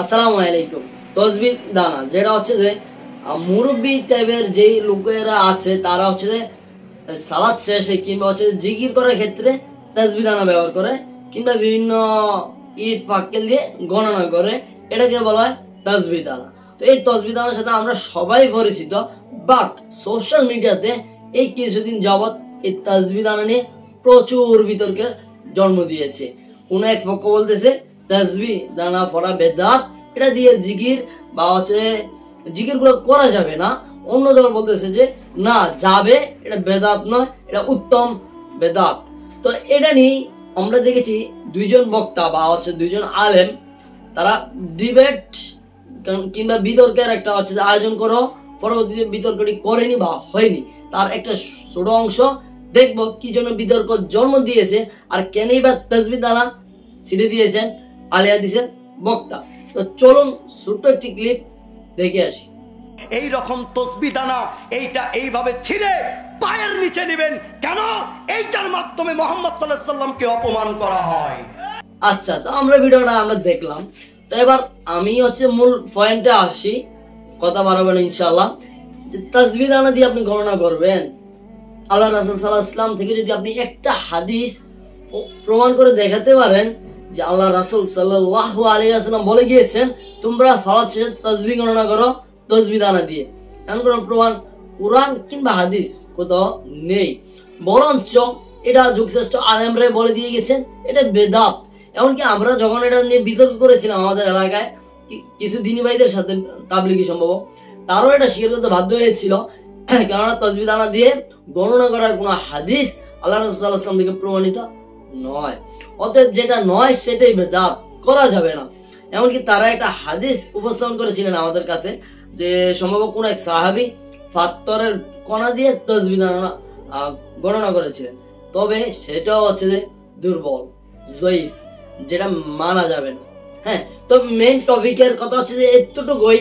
আসসালামু আলাইকুম। তসবিহ দানা যেটা হচ্ছে যে মুরব্বী টাইপের যেই লোকেরা আছে তারা হচ্ছে যে সালাত শেষে কিংবা হচ্ছে জিকির করার ক্ষেত্রে তসবিহ দানা ব্যবহার করে কিংবা বিভিন্ন ইট পাক্কেল দিয়ে গণনা করে, এটাকে বলা হয় তসবিহ দানা। তো এই তসবিহ দানার সাথে আমরা সবাই পরিচিত, বাট সোশ্যাল মিডিয়াতে এই কিছুদিন যাবৎ এই তসবিহ দানা নিয়ে প্রচুর বিতর্কের জন্ম দিয়েছে। কোন এক পক্ষ বলতেছে তসবিহ দানা পড়া বেদাত, এটা দিয়ে জিকির বা হচ্ছে জিকির গুলো করা যাবে না। অন্য দল বলতেছে যে না যাবে, এটা বেদাত নয়, এটা উত্তম বেদাত। তো এটা নিয়ে আমরা দেখেছি দুইজন বক্তা বা হচ্ছে দুইজন আলেম তারা ডিবেট কিংবা বিতর্কের একটা হচ্ছে আয়োজন করো, পরবর্তীতে বিতর্কটি করেনি বা হয়নি। তার একটা ছোট অংশ দেখবো কি জন্য বিতর্ক জন্ম দিয়েছে আর কেনই বা তসবিহ দানা ছিটে দিয়েছেন আলে হাদিসের বক্তা। তো চলুন ছোট্ট একটি ক্লিপ দেখে আসি। এই রকম তসবিহ দানা এইটা এইভাবে ছিঁড়ে পায়ের নিচে নেবেন কেন? এইটার মাধ্যমে মুহাম্মদ সাল্লাল্লাহু আলাইহি সাল্লামকে অপমান করা হয়। আচ্ছা, তো আমরা ভিডিওটা দেখলাম। তো এবার আমি হচ্ছে মূল পয়েন্টে আসি, কথা বাড়াবো না ইনশাআল্লাহ। যে তসবিহ দানা দিয়ে আপনি গণনা করবেন, আল্লাহ রাসূল সাল্লাল্লাহু আলাইহি ওয়াসাল্লাম থেকে যদি আপনি একটা হাদিস প্রমাণ করে দেখাতে পারেন যে আল্লাহ রাসূল সাল্লাল্লাহু আলাইহি ওয়াসাল্লাম বলে গিয়েছেন তোমরা সালাত শেষে তসবিহ গণনা করো তসবিহ দানা দিয়ে, এমন কোনো প্রমাণ কুরআন কিংবা হাদিস কোথাও নেই। বরঞ্চ এটা যুগশ্রেষ্ঠ আলেমরা বলে দিয়ে গেছেন এটা বেদাত। এমনকি আমরা যখন এটা নিয়ে বিতর্ক করেছিলাম আমাদের এলাকায় কিছু দিনী ভাইদের সাথে, তাবলিগি সম্ভব, তারও এটা স্বীকার করতে বাধ্য হয়েছিল, কেননা তসবিহ দানা দিয়ে গণনা করার কোনো হাদিস আল্লাহ রাসূল সাল্লাল্লাহু আলাইহি ওয়াসাল্লাম থেকে প্রমাণিত নয়। অতএব যেটা নয় সেটাই বেদাত, করা যাবে না। এমনকি তারা একটা হাদিস উপস্থাপন করেছিলেন আমাদের কাছে যে সম্ভব কোন এক সাহাবী পাথরের কণা দিয়ে তসবিহ দানা গণনা করেছিলেন, তবে সেটাও হচ্ছে যে দুর্বল, জয়ীফ, যেটা মানা যাবে না। হ্যাঁ, তো মেইন টপিকের কথা হচ্ছে যে এতটুকুই।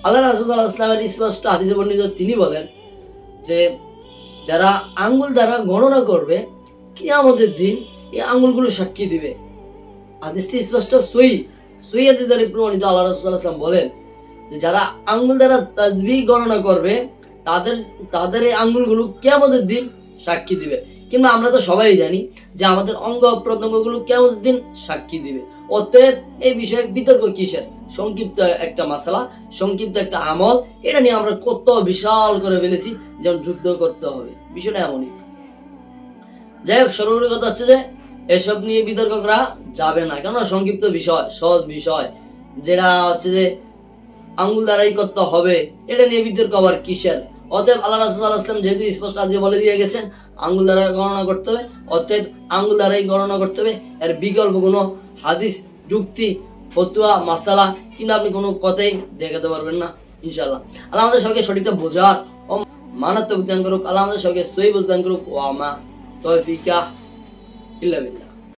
আল্লাহ রাসূল সাল্লাল্লাহু আলাইহি ওয়াসাল্লামের স্পষ্ট হাদিসে বর্ণিত, তিনি বলেন যে যারা আঙ্গুল দ্বারা গণনা করবে কিয়ামতের দিন এই আঙ্গুলগুলো সাক্ষী দিবে। হাদিসটি স্পষ্ট সহিহ হাদিস দ্বারা প্রমাণিত। আল্লাহ রাসূল সাল্লাল্লাহু আলাইহি ওয়াসাল্লাম বলেন যে যারা আঙ্গুল দ্বারা তাসবিহ গণনা করবে তাদের এই আঙ্গুলগুলো কিয়ামতের দিন সাক্ষী দিবে। কিংবা আমরা তো সবাই জানি যে আমাদের অঙ্গ প্রত্যঙ্গগুলো কিয়ামতের দিন সাক্ষী দিবে। অতএব এই বিষয়ে বিতর্ক কিসের? সংক্ষিপ্ত একটা মাসালা, সংক্ষিপ্ত একটা আমল, এটা নিয়ে আমরা কত বিশাল করে ফেলেছি, যেমন যুদ্ধ করতে হবে, বিষয়টা এমনই। যাই হোক, সর্বোপরি কথা হচ্ছে যে এসব নিয়ে বিতর্ক করা যাবে না, কেননা সংক্ষিপ্ত বিষয়, সহজ বিষয়, যেটা হচ্ছে যে আঙ্গুল দ্বারাই করতে হবে, এটা নিয়ে বিতর্ক আবার কিসের? অতএব আল্লাহ রাসূল সাল্লাল্লাহু আলাইহি ওয়াসাল্লাম যেহেতু স্পষ্ট আজ বলে দিয়ে গেছেন আঙ্গুল দ্বারা গণনা করতে হবে, অতএব আঙ্গুল দ্বারাই গণনা করতে হবে। এর বিকল্প কোনো হাদিস, যুক্তি, ফতোয়া, মাসালা কিংবা আপনি কোনো কথাই দেখাতে পারবেন না ইনশাআল্লাহ। আল্লাহ আমাদের সবাইকে সঠিকটা বোঝার ও মানার তৌফিক দান করুক। আল্লাহ আমাদের সবাইকে সহিহ বুঝ দান করুক। ওয়া মা তৌফিকা ইল্লা বিল্লাহ।